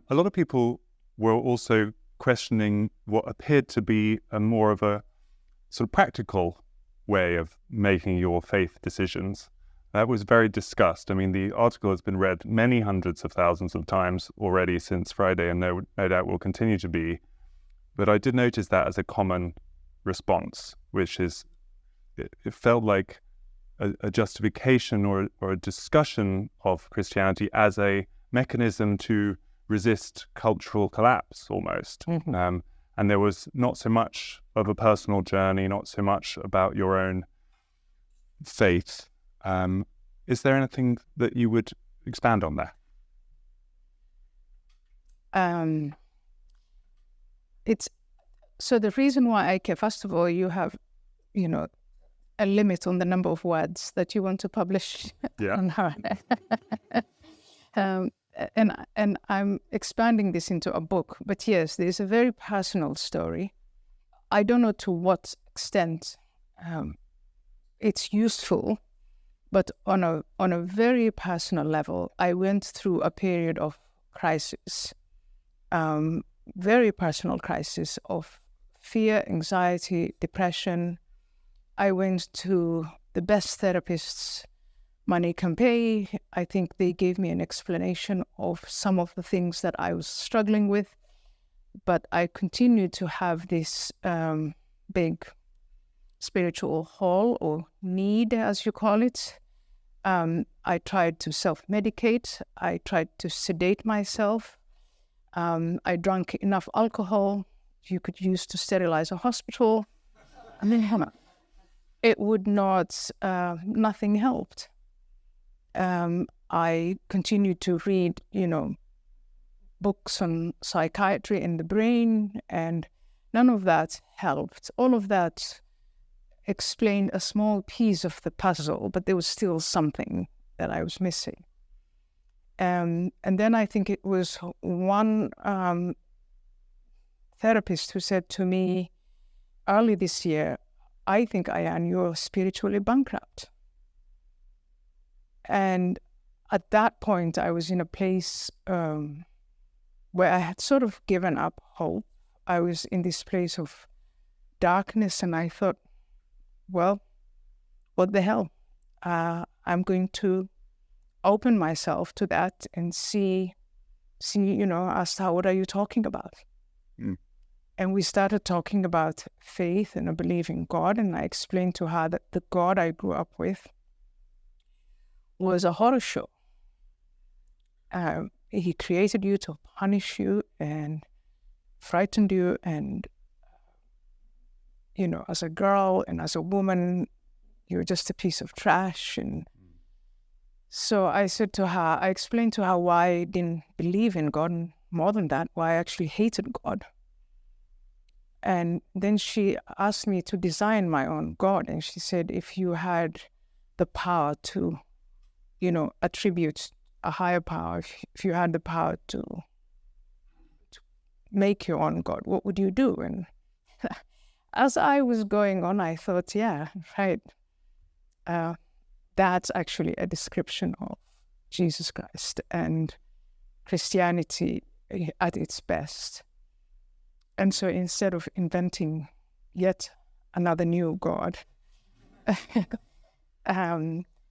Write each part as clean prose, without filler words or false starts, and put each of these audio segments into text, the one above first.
a lot of people were also questioning what appeared to be a more of a sort of practical way of making your faith decisions. That was very discussed. I mean, the article has been read many hundreds of thousands of times already since Friday, and no doubt will continue to be. But I did notice that as a common response, which is, it felt like a justification or a discussion of Christianity as a mechanism to resist cultural collapse almost. Mm-hmm. And there was not so much of a personal journey, not so much about your own faith. Is there anything that you would expand on there? It's so the reason why I care, first of all, you have, a limit on the number of words that you want to publish. Yeah. On her. And I'm expanding this into a book. But yes, there's a very personal story. I don't know to what extent it's useful, but on a very personal level, I went through a period of crisis, very personal crisis of fear, anxiety, depression. I went to the best therapists money can pay. I think they gave me an explanation of some of the things that I was struggling with, but I continued to have this big spiritual hole or need, as you call it. I tried to self-medicate. I tried to sedate myself. I drank enough alcohol you could use to sterilize a hospital. And then it would not, nothing helped. I continued to read, books on psychiatry and the brain, and none of that helped. All of that explained a small piece of the puzzle, but there was still something that I was missing. And then I think it was one therapist who said to me early this year, I think, Ayaan, you're spiritually bankrupt. And at that point, I was in a place where I had sort of given up hope. I was in this place of darkness, and I thought, well, what the hell? I'm going to open myself to that and see, asked her, what are you talking about? Mm. And we started talking about faith and a belief in God, and I explained to her that the God I grew up with was a horror show. He created you to punish you and frightened you, and as a girl and as a woman, you're just a piece of trash. And so I said to her, I explained to her why I didn't believe in God, and more than that, why I actually hated God. And then she asked me to design my own God, and she said, if you had the power to attribute a higher power, if you had the power to make your own God, what would you do? And as I was going on, I thought, yeah, right. That's actually a description of Jesus Christ and Christianity at its best. And so instead of inventing yet another new God,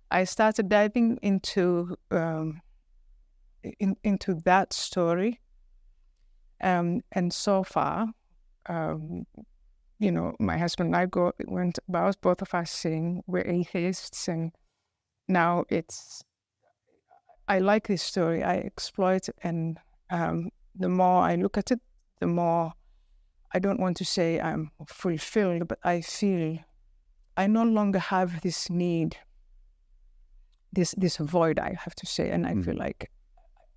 I started diving into that story, and so far, my husband and I went about, both of us saying we're atheists, and now I like this story. I explore it, and the more I look at it, the more, I don't want to say I'm fulfilled, but I feel I no longer have this need, this void, I have to say, and I feel like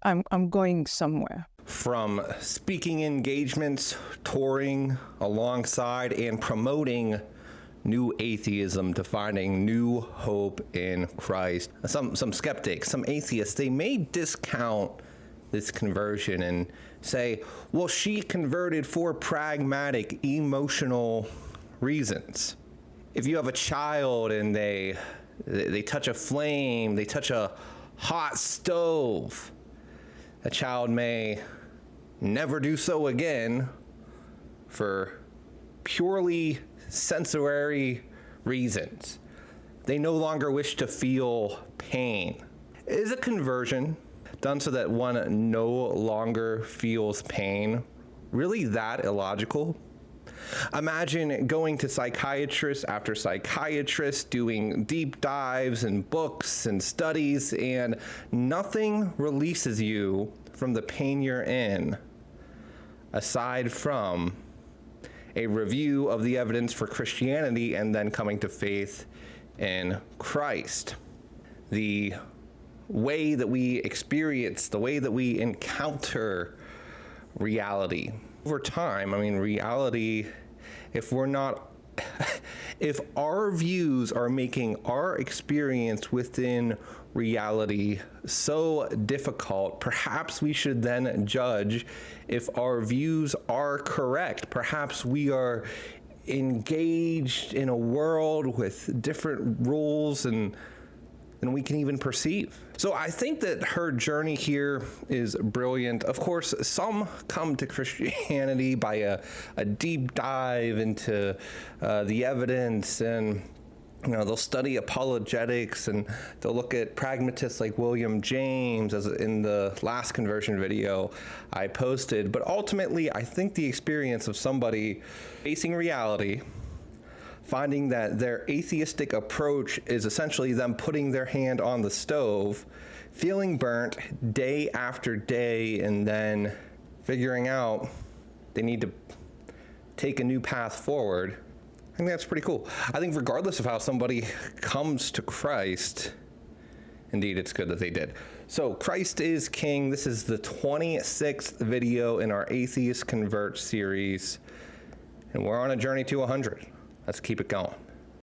I'm going somewhere. From speaking engagements, touring alongside and promoting new atheism to finding new hope in Christ. Some skeptics, some atheists, they may discount this conversion and say, well, she converted for pragmatic, emotional reasons. If you have a child and they touch a flame, they touch a hot stove, a child may never do so again for purely sensory reasons. They no longer wish to feel pain. Is a conversion done so that one no longer feels pain really that illogical? Imagine going to psychiatrist after psychiatrist, doing deep dives and books and studies, and nothing releases you from the pain you're in, aside from a review of the evidence for Christianity and then coming to faith in Christ. The way that we experience, the way that we encounter reality. Over time, reality, if our views are making our experience within reality so difficult, perhaps we should then judge if our views are correct. Perhaps we are engaged in a world with different rules than we can even perceive. So I think that her journey here is brilliant. Of course, some come to Christianity by a deep dive into the evidence, and they'll study apologetics, and they'll look at pragmatists like William James, as in the last conversion video I posted. But ultimately, I think the experience of somebody facing reality, finding that their atheistic approach is essentially them putting their hand on the stove, feeling burnt day after day, and then figuring out they need to take a new path forward. I think that's pretty cool. I think regardless of how somebody comes to Christ, indeed, it's good that they did. So Christ is King. This is the 26th video in our Atheist Convert series, and we're on a journey to 100. Let's keep it going.